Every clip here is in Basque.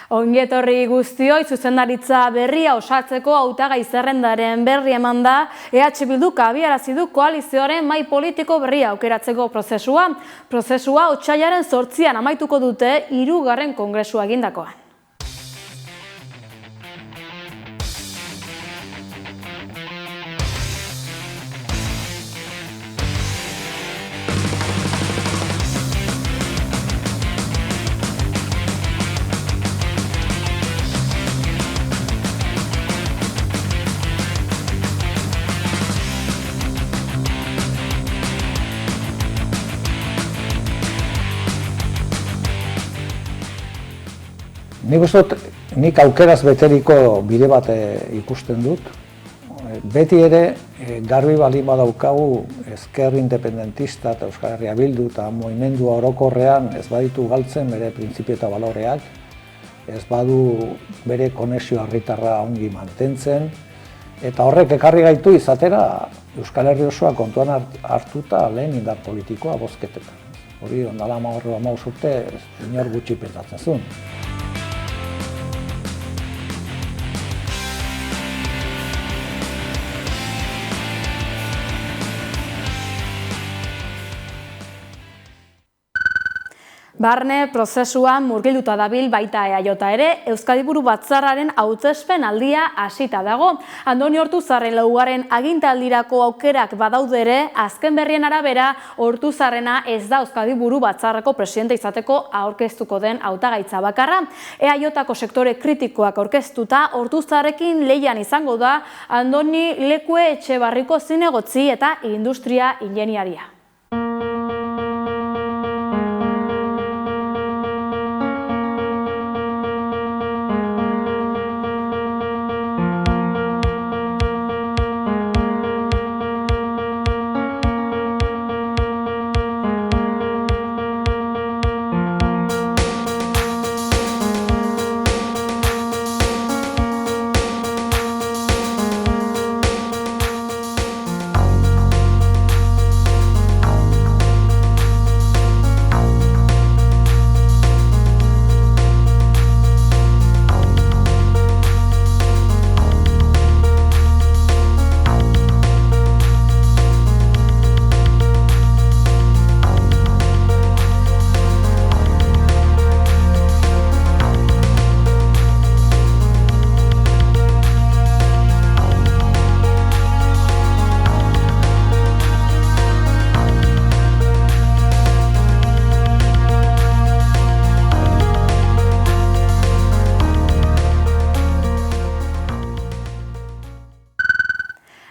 Ongi etorri guztioi, zuzendaritza berria osatzeko hautagai zerrendaren berri eman da, EH Bilduk abiarazi du koalizioaren mahai politiko berria aukeratzeko prozesua. Prozesua otsailaren 8an amaituko dute 3. kongresua egindakoan. Nik aukeraz beteriko bide bat ikusten dut. Beti ere garbi baldin badaukagu ezker independentista eta Euskal Herria Bildu eta mugimendua orokorrean ez baditu galtzen bere printzipio eta baloreak, ez badu bere konexio herritarra ongi mantentzen, eta horrek ekarri gaitu izatera Euskal Herri osoa kontuan hartuta lehen indar politikoa bozketetan. Hori ondala 15 urte inor gutxi pentsatzen zuen. Barne prozesuan murgilduta dabil baita EAJ ere, Euskadi Buru Batzarraren hautespen aldia hasita dago. Andoni Ortuzarren 2. agintaldirako aukerak badaude ere, azken berrien arabera, Ortuzarrena ez da Euskadi Buru Batzarreko presidente izateko aurkeztuko den hautagaitza bakarra. EAJko sektore kritikoak aurkeztuta, Ortuzarrekin lehian izango da Andoni Lekue Etxebarriko zinegotzi eta industria ingeniaria.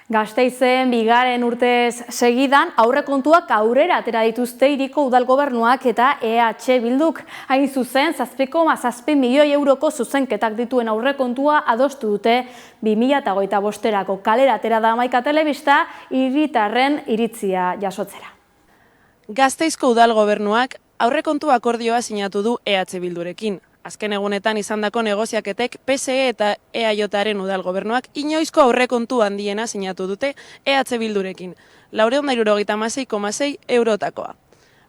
Gasteizen 2. urtez segidan aurrekontuak aurrera atera dituzte hiriko udal gobernuak eta EH Bilduk. Hain zuzen 7,7 milioi euroko zuzenketak dituen aurrekontua adostu dute 2025erako. Kalera atera da Hamaika Telebista hiritarren iritzia jasotzera. Gasteizko udal gobernuak aurrekontu akordioa sinatu du EH Bildurekin. Azken egunetan izandako negoziaketek PSE eta EAJaren udal gobernuak inoizko aurrekontu handiena sinatu dute EH Bildurekin, 476,6 eurotakoa.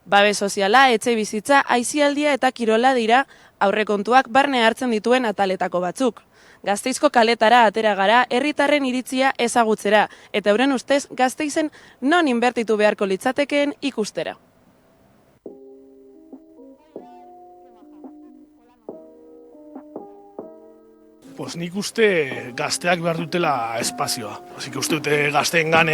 Babe soziala, etxe bizitza, aisialdia eta kirola dira aurrekontuak barne hartzen dituen ataletako batzuk. Gasteizko kaletara atera gara herritarren iritzia ezagutzera eta euren ustez Gasteizen non inbertitu beharko litzatekeen ikustera. Pues nik uste gazteak behar dutela espazioa. Así que uste dute gazteengan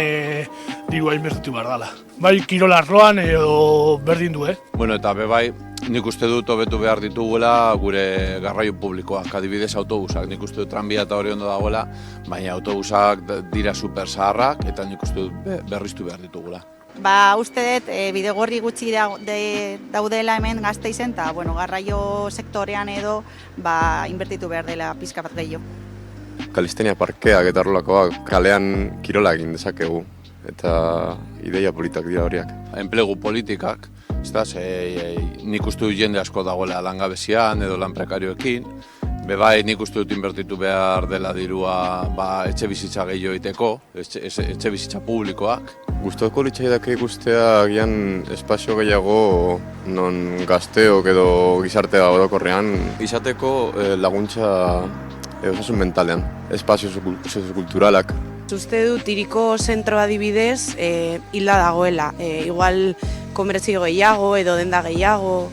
dirua inbertitu behar dela. Bai kirola arloan edo berdin du, Bueno, eta bai, nik uste dut hobetu behar ditugula gure garraio publikoak, adibidez autobusak. Nik uste dut tranbia eta hori ondo dagoela, baina autobusak dira super zaharrak eta nik uste dut berriztu behar ditugula. Uste dut bidegorri gutxi daudela hemen Gasteizen eta garraio sektorean edo inbertitu behar dela pixka bat gehiago. Kalistenia parkeak eta horrelakoak kalean kirola egin dezakegu eta ideia politak dira horiak. Enplegu politikak, nik uste dut jende asko dagoela langabezian edo lan prekarioekin, Bebai nik uste dut inbertitu behar dela dirua etxe bizitza gehiago egiteko, etxe bizitza publikoak. Gustatuko litzaidake ikustea agian espazio gehiago non gazteok edo gizartea orokorrean izateko laguntza osasun mentalean, espazio soziokulturalak. Uste dut hiriko zentroa adibidez hilda dagoela, igual komertzio gehiago edo denda gehiago.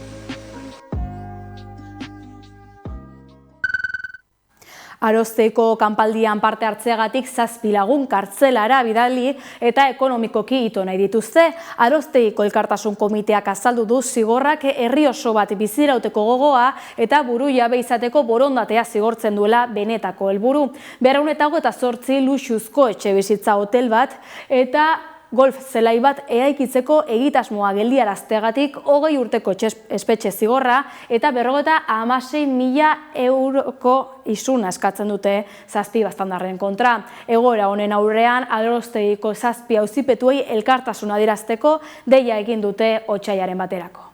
Arozteiko kanpaldian parte hartzeagatik 7 lagun kartzelara bidali eta ekonomikoki ito nahi dituzte. Arozteiko elkartasun komiteak azaldu du zigorrak herri oso bat bizirauteko gogoa eta buru jabe izateko borondatea zigortzen duela benetako helburu. 228 luxuzko etxebizitza hotel bat eta golf zelai bat eraikitzeko egitasmoa geldiarazteagatik 20 urteko espetxe zigorra eta 56.000 euroko isuna eskatzen dute 7 baztandarren kontra. Egoera honen aurrean Aroztegiko 7 auzipetuei elkartasuna adierazteko deia egin dute otsailaren baterako.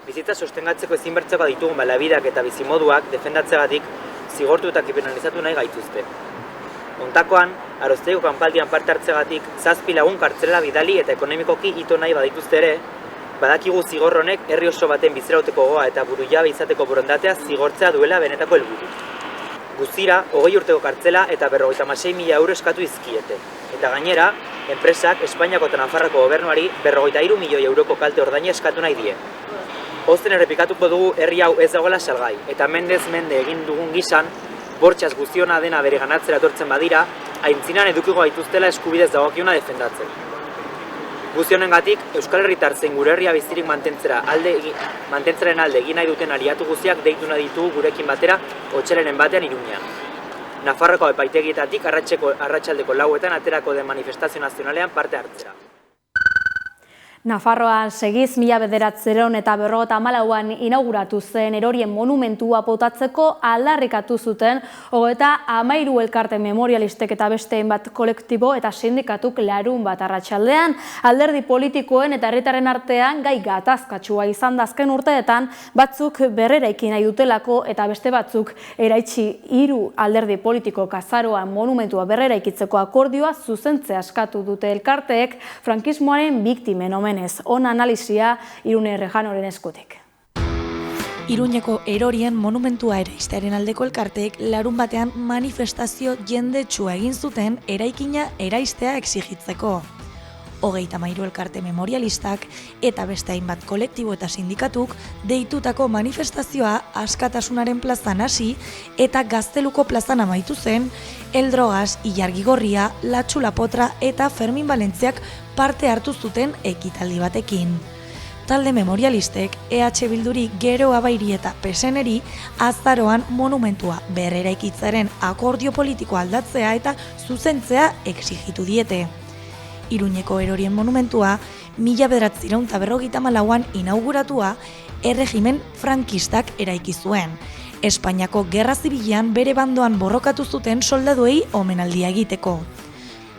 Bizitza sostengatzeko ezinbertzekoak ditugun baliabideak eta bizimoduak defendatzeagatik zigortu eta kriminalizatu nahi gaituzte. Ontakoan, Arozteiko kanpaldian parte hartzeagatik 7 lagun kartzela bidali eta ekonomikoki ito nahi badituzte ere, badakigu zigor honek herri oso baten bizirauteko gogoa eta burujabe izateko borondatea zigortzea duela benetako helburu. Guztira, 20 urteko kartzela eta 56.000 euro eskatu dizkiete. Eta gainera, enpresak Espainiako eta Nafarroko gobernuari 53 milioi euroko kalte ordaina eskatu nahi die. Osten errepikatuko dugu herri hau ez dagoela salgai, eta mendez mende egin dugun gisan, bortxaz guztiona dena bere ganatzera etortzen badira, aintzinan edukiko gaituztela eskubidez dagokiona defendatzen. Guzti honengatik, Euskal Herritar zein gure herria bizirik mantentzaren alde egin nahi duten aliatu guztiak deitu nahi ditugu gurekin batera otsailaren batean Iruñean. Nafarroko epaitegietatik arratsaldeko 4etan aterako den manifestazio nazionalean parte hartzera. Nafarroan segiz 1954an inauguratu zen erorien monumentua potatzeko aldarrikatu zuten 13 elkarte memorialistek eta beste hainbat kolektibo eta sindikatuk larunbat arratsaldean. Alderdi politikoen eta herritarren artean gai gatazkatsua izan da azken urteetan, batzuk berreraiki nahi dutelako eta beste batzuk eraitsi 3 alderdi politiko kazaroan monumentua berreraikitzeko akordioa zuzentzea eskatu dute elkarteek frankismoaren biktimen omenez. Ona analizia Irune Rejanoren eskutik. Iruñeko erorien monumentua eraistearen aldeko elkarteek larun batean manifestazio jendetsua egin zuten eraikina eraistea exigitzeko. 33 elkarte memorialistak eta beste hainbat kolektibo eta sindikatuk deitutako manifestazioa Askatasunaren plazan hasi eta Gazteluko plazan amaitu zen, Eldrogaz, Ilargigorria, Latxu Lapotra eta Fermin Valentziak parte hartu zuten ekitaldi batekin. Talde memorialistek EH Bilduri, Gero Abairi eta PSNeri azaroan monumentua berreraikitzaren akordio politiko aldatzea eta zuzentzea exigitu diete. Iruñeko erorien monumentua 1954an inauguratua erregimen frankistak eraiki zuen. Espainiako Gerra Zibilean bere bandoan borrokatu zuten soldaduei omenaldia egiteko.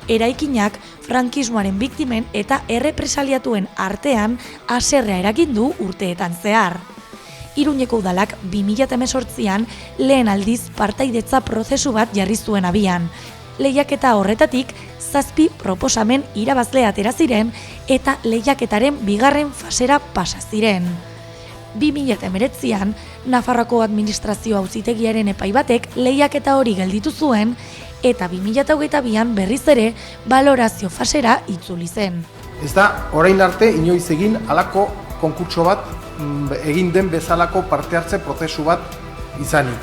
Eraikinak frankismoaren biktimen eta errepresaliatuen artean haserrea eragin du urteetan zehar. Iruñeko udalak 2018an lehen aldiz partaidetza prozesu bat jarri zuen abian. Lehiaketa horretatik 7 proposamen irabazle atera ziren eta lehiaketaren 2. fasera pasa ziren. 2019an Nafarroako administrazio auzitegiaren epai batek lehiaketa hori gelditu zuen eta 2022an berriz ere balorazio fasera itzuli zen. Ez da orain arte inoiz egin halako konkurtso bat egin den bezalako parte hartze prozesu bat izanik.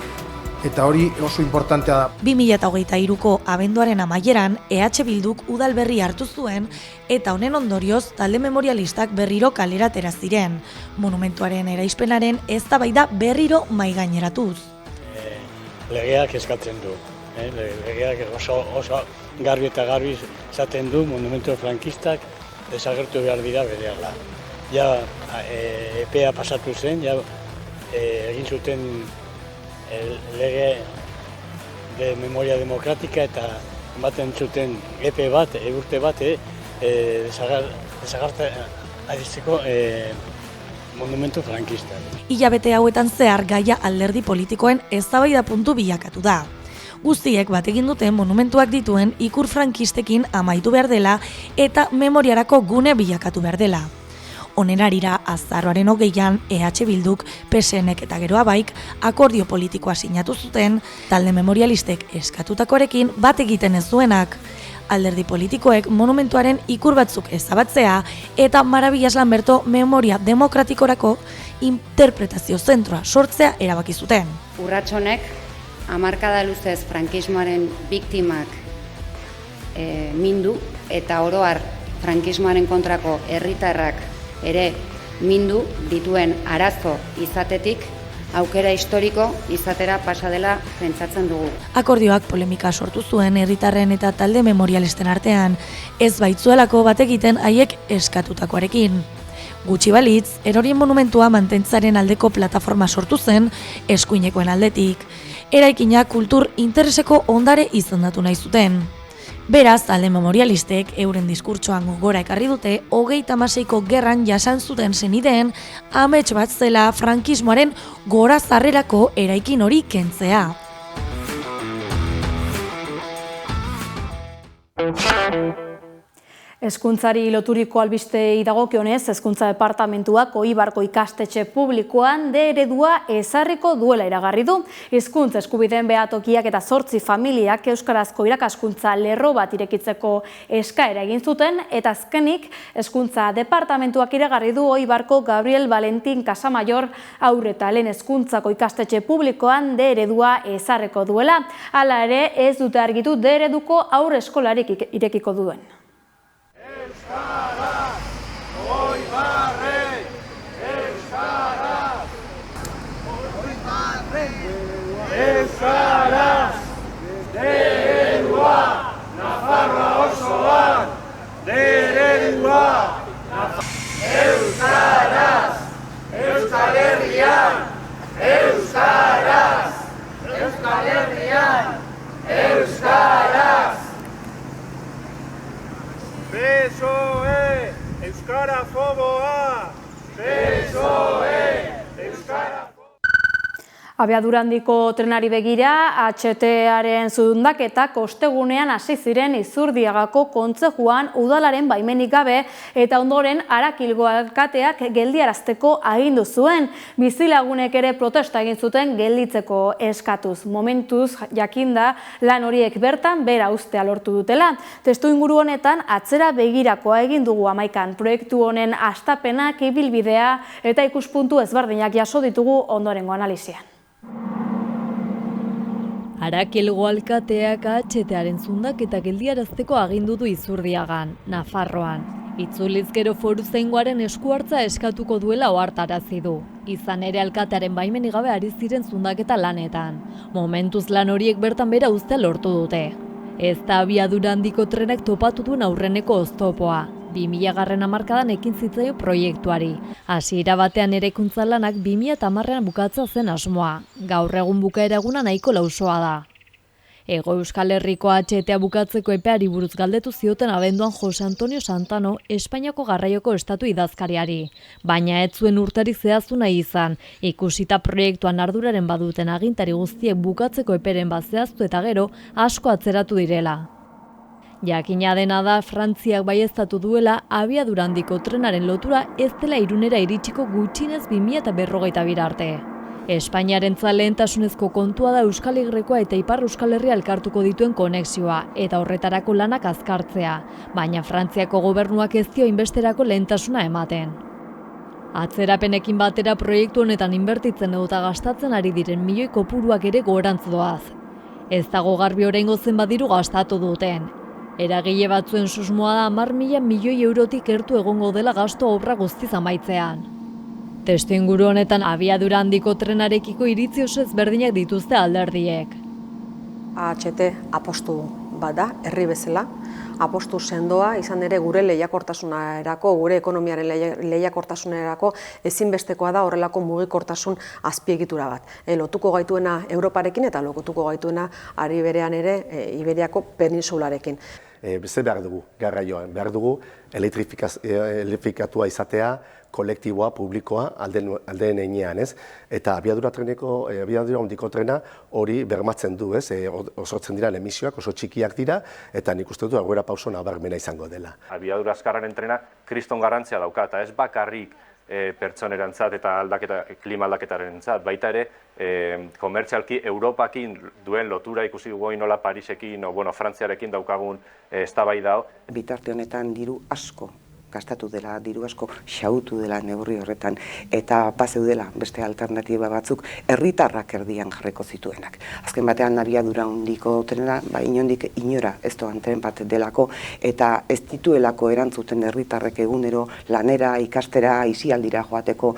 Eta hori oso importantea da. 2023ko abenduaren amaieran EH Bilduk udal berri hartu zuen eta honen ondorioz talde memorialistak berriro kalera atera ziren. Monumentuaren eraispenaren eztabaida berriro mahaigaineratuz. Legeak eskatzen du. Legeak oso garbi eta garbi esaten du monumentu frankistak desagertu behar dira berehala. Ja epea pasatu zen, ja egin zuten lege de memoria demokratika eta ematen zuten epe bat, urte bat, desagertu adizteko monumentu frankista. Hilabete hauetan zehar gaia alderdi politikoen eztabaida puntu bilakatu da. Guztiek bat egin dute monumentuak dituen ikur frankistekin amaitu behar dela eta memoriarako gune bilakatu behar dela. Honen harira, azaroaren 20an EH Bilduk, PSNek eta gero Abaik akordio politikoa sinatu zuten, talde memorialistek eskatutakorekin bat egiten ez duenak. Alderdi politikoek monumentuaren ikur batzuk ezabatzea eta Maravillas Lamberto Memoria Demokratikorako interpretazio zentroa sortzea erabaki zuten. Urrats honek hamarkada luzez frankismoaren biktimak mindu eta oro har frankismoaren kontrako herritarrak ere mindu dituen arazo izatetik aukera historiko izatera pasa dela pentsatzen dugu. Akordioak polemika sortu zuen herritarren eta talde memorialisten artean, ez baitzuelako bat egiten haiek eskatutakoarekin. Gutxi balitz, erorien monumentua mantentzaren aldeko plataforma sortu zen eskuinekoen aldetik. Eraikina kultur intereseko ondare izendatu nahi zuten. Beraz, talde memorialistek euren diskurtsoan gogora ekarri dute 36ko gerran jasan zuten senideen amets bat zela frankismoaren gora zarrerako eraikin hori kentzea. Hezkuntzari loturiko albistei dagokionez, Hezkuntza Departamentuak Oibarko ikastetxe publikoan D eredua ezarriko duela iragarri du. Hizkuntza eskubideen behatokiak eta 8 familiak euskarazko irakaskuntza lerro bat irekitzeko eskaera egin zuten, eta azkenik Hezkuntza Departamentuak iragarri du Oibarko Gabriel Valentin Casamayor haur eta lehen hezkuntzako ikastetxe publikoan D eredua ezarriko duela. Hala ere, ez dute argitu D ereduko haur eskolarik irekiko duen. Euskaraz, Oibarrek, Euskaraz, Oibarrek, Euskaraz, D eredua, Nafarroa osoan, D eredua, Euskaraz, Euskal Herrian, Euskaraz, Euskal Herrian, Euskaraz. PSOE, Euskara foboa! PSOE, Euskara foboa! Abiadura handiko trenari begira, HT-aren zundaketak ostegunean hasi ziren Izurdiagako kontzejuan udalaren baimenik gabe eta ondoren Arakilgo alkateak geldiarazteko agindu zuen. Bizilagunek ere protesta egin zuten gelditzeko eskatuz. Momentuz jakinda lan horiek bertan bera ustea lortu dutela. Testuinguru honetan atzera begirakoa egin dugu 11an. Proiektu honen hastapenak, ibilbidea eta ikuspuntu ezberdinak jaso ditugu ondorengo analizian. Arakilgo alkateak HT-aren zundaketa geldiarazteko agindu du Izurdiagan, Nafarroan. Itzuliz gero foruzaingoaren eskuhartza eskatuko duela ohartarazi du. Izan ere alkatearen baimenik gabe ari ziren zundaketa lanetan. Momentuz lan horiek bertan bera uztea lortu dute. Ez da abiadura handiko trenak topatu duen aurreneko oztopoa. 2000 hamarkadan ekin zitzaio proiektuari. Hasiera batean eraikuntza lanak 2010an bukatza zen asmoa. Gaur egun bukaera eguna nahiko lausoa da. Hego Euskal Herriko HTA bukatzeko epeari buruz galdetu zioten abenduan Jose Antonio Santano Espainiako garraioko estatu idazkariari. Baina ez zuen urterik zehaztu nahi izan, ikusita proiektuan arduraren baduten agintari guztiek bukatzeko eperen bat zehaztu eta gero asko atzeratu direla. Jakina dena da Frantziak baieztatu duela abiadura handiko trenaren lotura ez dela Irunera iritsiko gutxinez 2052 arte. Espainiarentzat lehentasunezko kontua da Euskal Herrikoa eta Ipar Euskal Herria elkartuko dituen konexioa eta horretarako lanak azkartzea, baina Frantziako gobernuak ez dio inbesterako lehentasuna ematen. Atzerapenekin batera proiektu honetan inbertitzen edota gastatzen ari diren milioi kopuruak ere gorantz doaz. Ez dago garbi oraingo zenbat diru gastatu duten. Eragile batzuen susmoa da 10.000 milioi eurotik gertu egongo dela gasto obra guztiz amaitzean. Testuinguru honetan abiadura handiko trenarekiko iritzi oso ezberdinak dituzte alderdiek. HT apostu bat da, herri bezala, apostu sendoa, izan ere gure lehiakortasunerako, gure ekonomiaren lehiakortasunerako ezinbestekoa da horrelako mugikortasun azpiegitura bat. Lotuko gaituena Europarekin eta lotuko gaituena ari berean ere Iberiako peninsularekin. Beste behar dugu, garraioan, behar dugu elektrifikatua izatea, kolektiboa, publikoa, aldeen einean, ez? Eta abiadura handiko trena hori bermatzen du, ez? Osotzen dira emisioak, oso txikiak dira, eta nik uste dut aurrera pauso nabarmena izango dela. Abiadura azkarraren trena kriston garrantzia dauka, eta ez bakarrik pertsonerantzat eta klima aldaketarentzat, baita ere komertzialki Europakin duen lotura ikusi dugu nola Parisekin, Frantziarekin daukagun eztabaida. Bitarte honetan diru asko gastatu dela, diru asko xautu dela neurri horretan, eta bazeudela beste alternatiba batzuk herritarrak erdian jarriko zituenak. Azken batean abiadura handiko trena, inondik inora ez doan tren bat delako, eta ez dituelako erantzuten herritarrek egunero lanera, ikastera, aisialdira joateko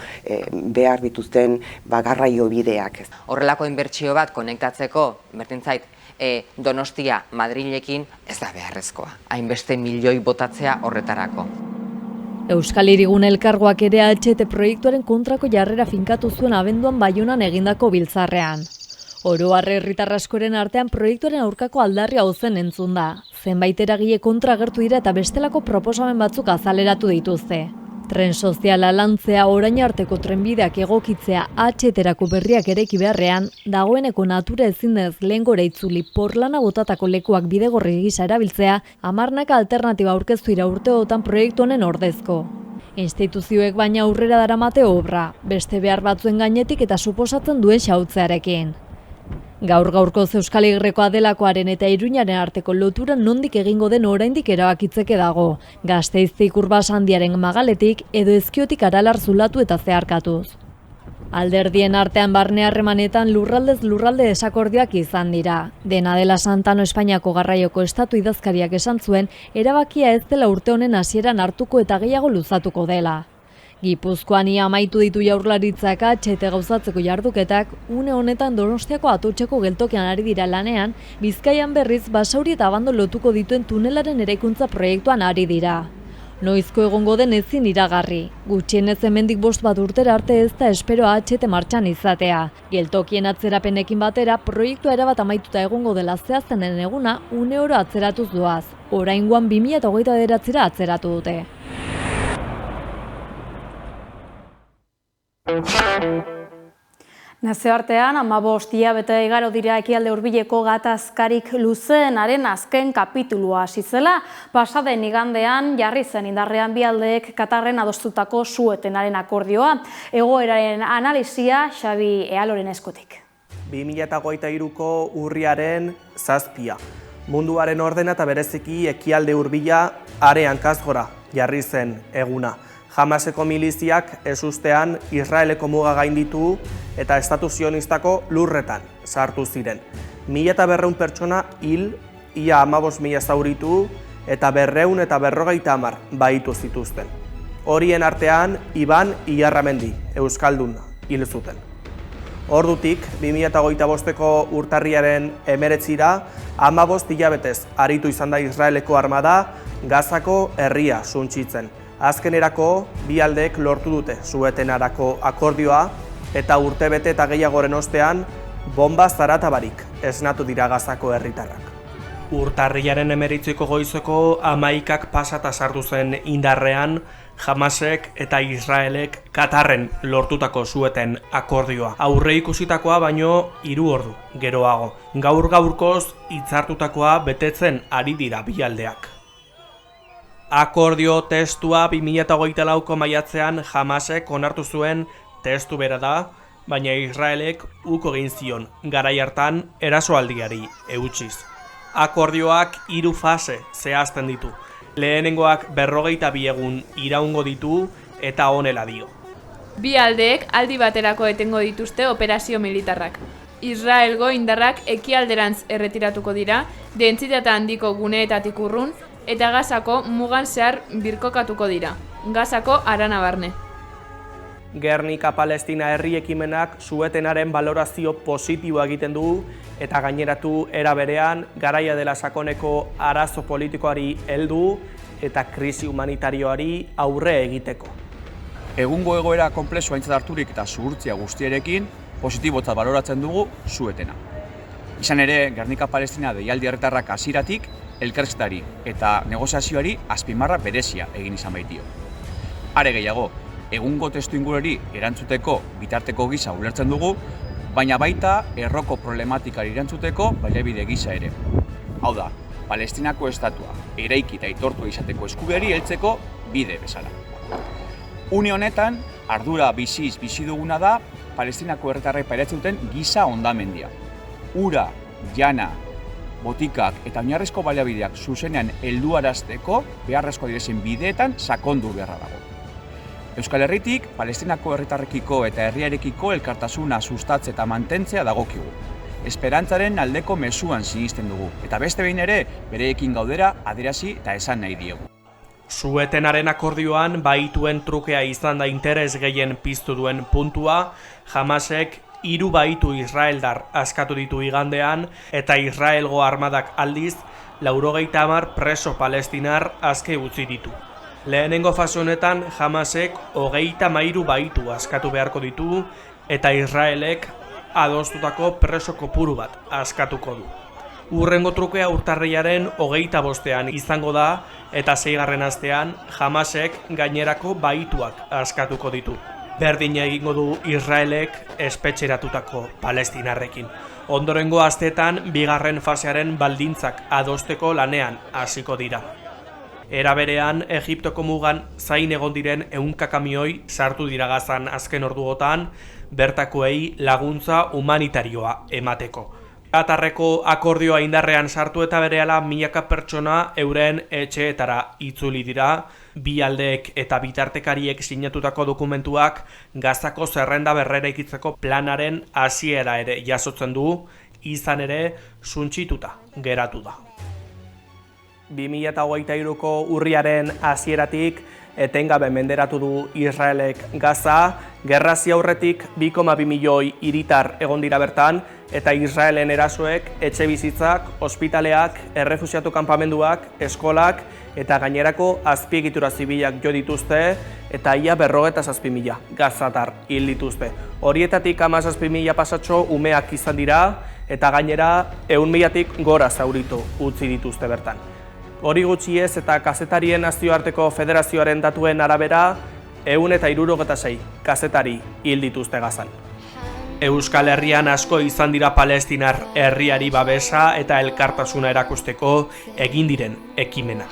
behar dituzten garraio bideak. Horrelako inbertsio bat konektatzeko, berdin zait, Donostia Madrilekin ez da beharrezkoa. Hainbeste milioi botatzea horretarako. Euskal Hirigune Elkargoak ere AHT proiektuaren kontrako jarrera finkatu zuen abenduan Baionan egindako biltzarrean. Oro har herritar askoren artean proiektuaren aurkako aldarria zen entzun da. Zenbait eragile kontra agertu dira eta bestelako proposamen batzuk azaleratu dituzte. Tren soziala lantzea, orain arteko trenbideak egokitzea, AHT-erako berriak eraiki beharrean, dagoeneko natura ezinez lehen gora itzuli porlana botatako lekuak bidegorri gisa erabiltzea, 10 alternatiba aurkeztu dira urteotan proiektu honen ordezko. Instituzioek baina aurrera daramate obra, beste behar batzuen gainetik eta suposatzen duen xautzearekin. Gaur-gaurkoz Euskal Herrikoa delakoaren eta Iruñaren arteko lotura nondik egingo den oraindik erabakitzeke dago, Gasteiztik Urbasandiaren magaletik edo Ezkiotik Aralar zulatu eta zeharkatuz. Alderdien artean barne harremanetan lurraldez lurralde desakordioak izan dira. Dena dela Santano Espainiako garraioko estatu idazkariak esan zuen, erabakia ez dela urte honen hasieran hartuko eta gehiago luzatuko dela. Gipuzkoan ia amaitu ditu Jaurlaritzak AHT gauzatzeko jarduketak, une honetan Donostiako Atotxeko geltokian ari dira lanean, Bizkaian berriz Basauri eta Abando lotuko dituen tunelaren eraikuntza proiektuan ari dira. Noizko egongo den ezin iragarri. Gutxienez hemendik 5 urtera arte ez da espero AHT martxan izatea. Geltokien atzerapenekin batera, proiektua erabat amaituta egongo dela zehazten den eguna, une oro atzeratuz doaz. Oraingoan 2029 atzeratu dute. Nazioartean, 15 hilabete igaro dira ekialde hurbileko gatazkarik luzeenaren azken kapitulua hasi zela, pasaden igandean jarri zen indarrean bi aldeek Katarren adostutako su-etenaren akordioa. Egoeraren analisia Xabi Ealoren eskutik. 2023ko urriaren 7. Munduaren ordena eta bereziki ekialde hurbila are hankaz gora jarri zen eguna. Hamaseko miliziak ezustean Israeleko muga gainditu eta estatu zionistako lurretan sartu ziren. 1.200 pertsona hil, ia 15.000 zauritu eta 250 baitu zituzten. Horien artean Iban Iarramendi, euskaldun, hil zuten. Ordutik, 2025ko urtarriaren 19ra, 15 hilabetez aritu izan da Israeleko armada Gazako herria suntsitzen. Azkenerako, bi aldeek lortu dute su-etenarako akordioa eta urtebete eta gehiagoren ostean, bomba zaratabarik esnatu dira Gazako herritarrak. Urtarriaren 19ko goizeko 11ak pasata sartu zen indarrean, Hamasek eta Israelek Katarren lortutako su-eten akordioa. Aurre ikusitakoa baino 3 ordu geroago. Gaur-gaurkoz hitzartutakoa betetzen ari dira bi aldeak. Akordio testua 2024ko maiatzean Hamasek onartu zuen testu bera da, baina Israelek uko egin zion garai hartan erasoaldiari eutsiz. Akordioak 3 fase zehazten ditu. Lehenengoak 42 egun iraungo ditu eta honela dio. Bi aldeek aldi baterako etengo dituzte operazio militarrak. Israelgo indarrak ekialderantz erretiratuko dira, dentsitate handiko guneetatik urrun, eta Gazako mugan zehar birkokatuko dira, Gazako harana barne. Gernika Palestina herri ekimenak su-etenaren balorazio positiboa egiten du eta gaineratu era berean garaia dela sakoneko arazo politikoari heldu eta krisi humanitarioari aurre egiteko. Egungo egoera konplexua aintzat harturik eta zuhurtzia guztierekin positibotzat baloratzen dugu su-etena. Izan ere, Gernika Palestina deialdi herritarrak hasieratik elkarrizketari eta negoziazioari azpimarra berezia egin izan baitio. Are gehiago, egungo testuingurari erantzuteko bitarteko gisa ulertzen dugu, baina baita erroko problematikari erantzuteko baliabide gisa ere. Hau da, Palestinako estatua eraiki eta aitortua izateko eskubideari heltzeko bide bezala. Une honetan, ardura biziz bizi duguna da Palestinako herritarrek pairatzen duten giza hondamendia. Ura, jana, botikak eta oinarrizko baliabideak zuzenean helduarazteko beharrezko direzen bideetan sakondu beharra dago. Euskal Herritik, Palestinako herritarrekiko eta herriarekiko elkartasuna sustatze eta mantentzea dagokigu. Esperantzaren aldeko mezuan sinisten dugu, eta beste behin ere, bereekin gaudera adierazi eta esan nahi diegu. Suetenaren akordioan bahituen trukea izan da interes gehien piztu duen puntua, Hamasek 3 bahitu israeldar askatu ditu igandean, eta Israelgo armadak aldiz 90 preso palestinar aske utzi ditu. Lehenengo fase honetan Hamasek 33 bahitu askatu beharko ditu, eta Israelek adostutako preso kopuru bat askatuko du. Hurrengo trukea urtarrilaren 25ean izango da, eta 6. astean Hamasek gainerako bahituak askatuko ditu. Berdina egingo du Israelek espetxeratutako palestinarrekin. Ondorengo asteetan 2. fasearen baldintzak adosteko lanean hasiko dira. Era berean, Egiptoko mugan zain egon diren 100 kamioi sartu dira Gazan azken orduotan, bertakoei laguntza humanitarioa emateko. Katarreko akordioa indarrean sartu eta berehala milaka pertsona euren etxeetara itzuli dira, bi aldeek eta bitartekariek sinatutako dokumentuak Gazako zerrenda berreraikitzeko planaren hasiera ere jasotzen du, izan ere suntsituta geratu da. 2023ko urriaren hasieratik etengabe menderatu du Israelek Gaza, gerrazi aurretik 2,2 milioi hiritar egon dira bertan, eta Israelen erasoek etxebizitzak, ospitaleak, errefuxiatu kanpamenduak, eskolak eta gainerako azpiegitura zibilak jo dituzte, eta ia 57.000 gazatar hil dituzte. Horietatik 17.000 pasatxo umeak izan dira, eta gainera 100.000tik gora zauritu utzi dituzte bertan. Hori gutxi ez eta kazetarien nazioarteko federazioaren datuen arabera 166 kazetari hil dituzte Gazan. Euskal Herrian asko izan dira palestinar herriari babesa eta elkartasuna erakusteko egin diren ekimenak.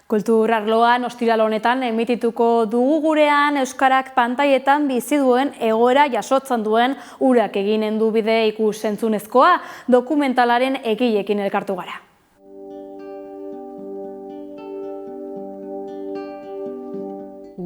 Kultur arloan ostiral honetan emitituko dugu gurean euskarak pantaietan bizi duen egoera jasotzen duen urak eginen du bide ikus-entzunezkoa, dokumentalaren egileekin elkartu gara.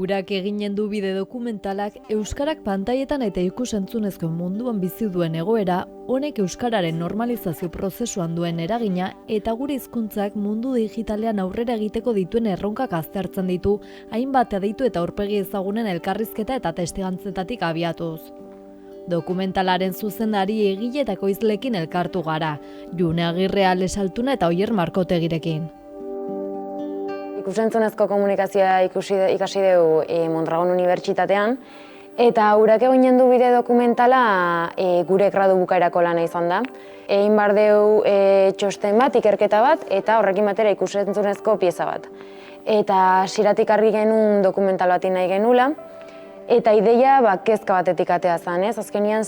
Urak eginen du bide dokumentalak euskarak pantaietan eta ikus-entzunezko munduan bizi duen egoera, honek euskararen normalizazio prozesuan duen eragina eta gure hizkuntzak mundu digitalean aurrera egiteko dituen erronkak aztertzen ditu, hainbat aditu eta aurpegi ezagunen elkarrizketa eta testigantzetatik abiatuz. Dokumentalaren zuzendari egile eta ekoizleekin elkartu gara, June Agirre Ales Altuna eta Oier Markotegirekin. Ikus-entzunezko komunikazioa ikasi dugu Mondragon Unibertsitatean, eta urak eginen du bide dokumentala gure gradu bukaerako lana izan da. Egin behar dugu txosten bat, ikerketa bat, eta horrekin batera ikus-entzunezko pieza bat. Eta hasieratik argi genuen dokumental bat nahi genula, eta ideia kezka batetik atea zen, ez? Azkenean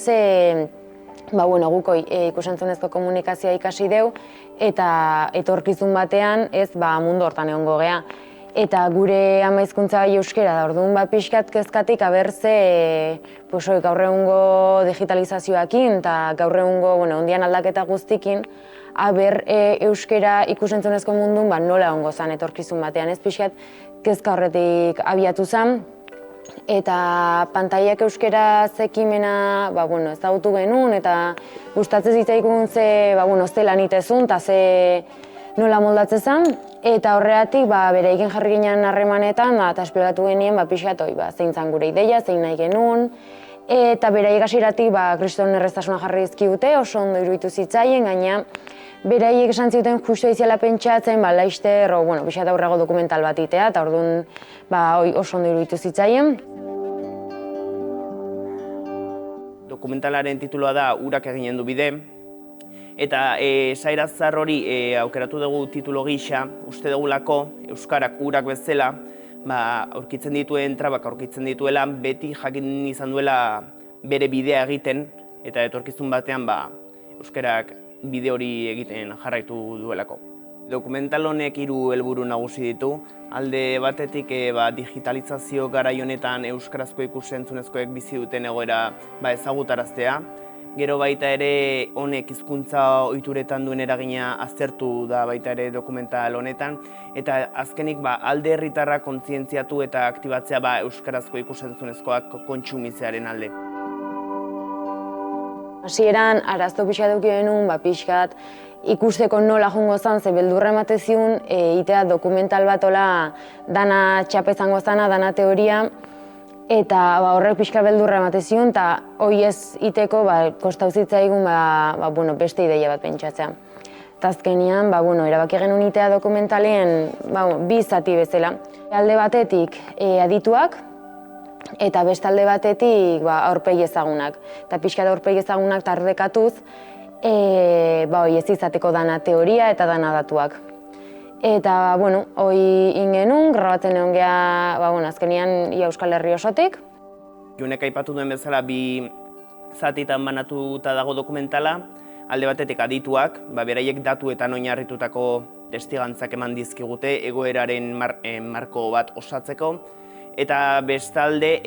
guk ikus-entzunezko komunikazioa ikasi dugu, eta etorkizun batean mundu hortan egongo gea. Eta gure ama hizkuntza euskera da, orduan pixkat kezkatik abertze gaur egungo digitalizazioakin eta gaur egungo ondian aldaketa guztikin, aber euskera ikus-entzunezko mundun nola egongo zen etorkizun batean. Ez pixkat kezka horretik abiatu zen, eta pantailak euskera zekimena ezagutu genuen, eta gustatzen zitzaikun ze lan itezun, eta ze nola moldatzen zen, eta horregatik bereikin jarri ginen harremanetan, eta esplikatu genien pixkat zein zen gure ideia, zein nahi genuen, Eta beraiek hasieratik kriston erraztasuna jarri dizkigute, oso ondo iruditu zitzaien, gaina beraiek esan zuten justu izela pentsatzen, laster, pixat aurrego dokumental bat itea, eta orduan oso ondo iruditu zitzaien. Dokumentalaren tituloa da Urak eginen du bide, eta Sairazar hori aukeratu dugu titulo gisa, uste dugulako Euskarak urak bezala, aurkitzen dituen trabak aurkitzen dituela, beti jakin izan duela bere bidea egiten, eta etorkizun batean Euskarak bide hori egiten jarraitu duelako. Dokumental honek 3 helburu nagusi ditu. Alde batetik digitalizazio garai honetan euskarazko ikus-entzunezkoek bizi duten egoera ezagutaraztea. Gero baita ere honek hizkuntza ohituretan duen eragina aztertu da baita ere dokumental honetan, eta azkenik alde herritarra kontzientziatu eta aktibatzea euskarazko ikus-entzunezkoak kontsumitzearen alde. Hasieran arazo pixka eduki genuen, pixkat ikusteko nola jongo zan, ze beldurra emate ziun, itea dokumental bat dana txapa izango zana, dana teoria, eta horrek pixka beldurra emate ziun, eta hori ez iteko kostau zitzaigun beste ideia bat pentsatzea. Eta azkenean, erabaki genuen itea dokumentalen 2 zati bezala. Alde batetik adituak, eta beste alde batetik aurpegi ezagunak. Eta pixka da aurpegi ezagunak tardekatuz, ez izateko dana teoria eta dana datuak. Eta, hori ingenun, grabatzen egon geha, azkenean Euskal Herri osotik. Junek aipatu duen bezala 2 zatitan banatuta dago dokumentala, alde batetik adituak, beraiek datuetan oinarritutako testigantzak eman dizkigute egoeraren marko bat osatzeko, eta bestalde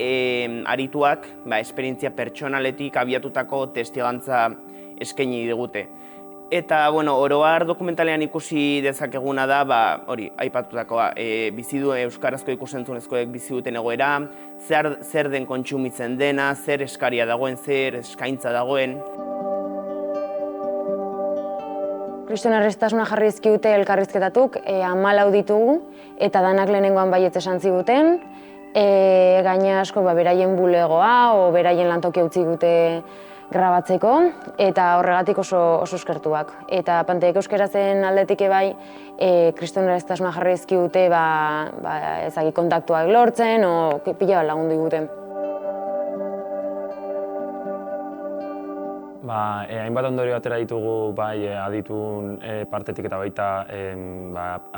arituak esperientzia pertsonaletik abiatutako testigantza eskaini digute. Eta, oro har dokumentalean ikusi dezakeguna da, hori, aipatutakoa, euskarazko ikus-entzunezkoek bizi duten egoera, zer den kontsumitzen dena, zer eskaria dagoen, zer eskaintza dagoen. Kriston erraztasuna jarri dizkigute elkarrizketatuk, 14 ditugu, eta danak lehenengoan baietz esan ziguten, gaina asko beraien bulegoa, beraien lantokia utzi dute grabatzeko, eta horregatik oso eskertuak. Eta Pantailak Euskarazen aldetik kriston erraztasuna jarri dizkigute kontaktuak lortzen, pila lagundu diguten. Hainbat ondorio atera ditugu aditun partetik eta baita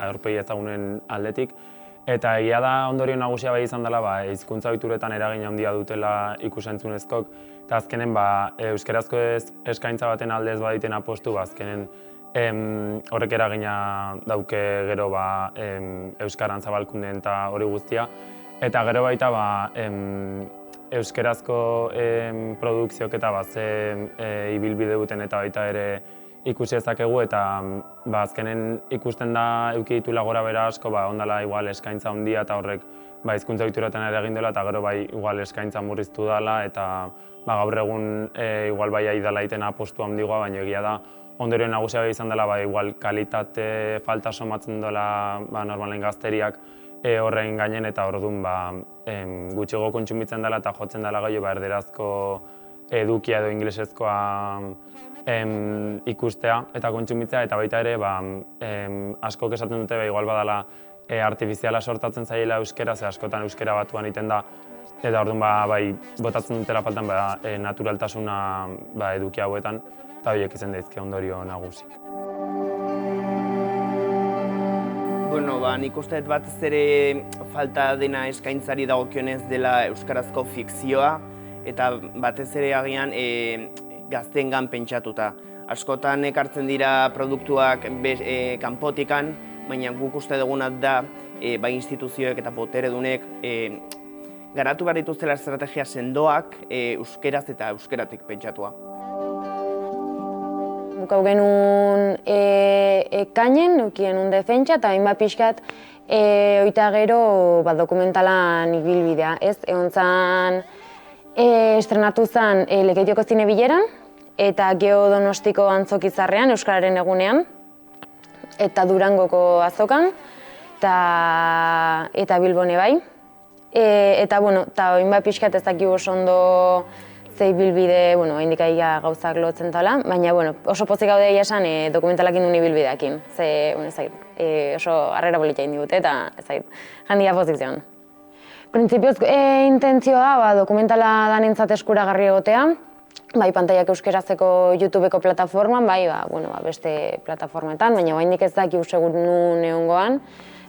aurpegi ezagunen aldetik. Eta egia da ondorio nagusia izan dela hizkuntza ohituretan eragin handia dutela ikus-entzunezkoek, eta azkenen euskarazko eskaintza baten aldez baditen apostu, azkenen horrek eragina dauke gero euskaran zabalkunden eta hori guztia. Eta gero baita euskarazko produkziok eta ibilbide duten eta baita ere ikusi ezakegu, eta azkenen ikusten da eduki ditula gora bera asko, ondala igual eskaintza handia eta horrek hizkuntza ohituretan eragin dela, eta gero igual eskaintza murriztu dela, eta gaur egun igual aidala egiten apostu handigoa, baina egia da ondorio nagusia izan dela igual kalitate falta somatzen dela normalen gazteriak horren gainen, eta orduan gutxiago kontsumitzen dela eta jotzen dela gehiago erderazko edukia edo inglesezkoa ikustea eta kontsumitzea, eta baita ere askok esaten dute igual badala artifiziala sortatzen zaiela euskera, ze askotan euskera batuan egiten da, eta orduan botatzen dutela faltan naturaltasuna eduki hauetan, eta horiek izan daizke ondorio nagusik. Nik uste batez ere falta dena eskaintzari dagokionez dela euskarazko fikzioa, eta batez ere agian gazteengan pentsatuta. Askotan ekartzen dira produktuak kanpotikan, baina guk uste dugunat da instituzioek eta boteredunek garatu behar dituztela estrategia sendoak euskeraz eta euskeratik pentsatua. Bukau genuen ekainen, nukien un defentsa, eta hainbat pixkat oita gero dokumentalan ibilbidea. Egon zan, estrenatu zen Lekeitioko Zinebileran, eta Geo Donostiko Antzokizarrean, Euskararen egunean, eta Durangoko azokan, eta Bilbone bai. Eta hainbat pixkat ez dakigu oso ondo ze ibilbide, oraindik gauzak lotzen tala, baina oso pozik gaude egia esan dokumentalakin duen ibilbideakin. Ze, oso harrera polita egin digute eta jandia pozik zion. Printzipioz, intentzioa dokumentala danentzat eskuragarri egotea, bai pantaiak euskerazeko YouTubeko plataforman, bai beste plataformetan, baina oraindik ez dakigu segur nun egongoan.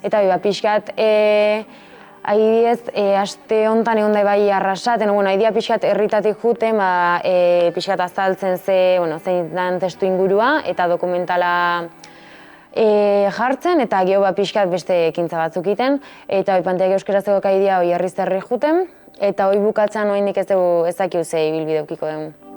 Eta pixkat, adibidez, aste honetan egon da bai arrasaten, adibidea pixkat herritatik juten, pixkat azaltzen zein den testu ingurua eta dokumentala jartzen, eta gero pixkat beste ekintza batzuk iten, eta pantaiak euskerazeko kaidia Jarriz herri juten, eta bukatzen oraindik ez dakigu ze ibilbide edukiko den.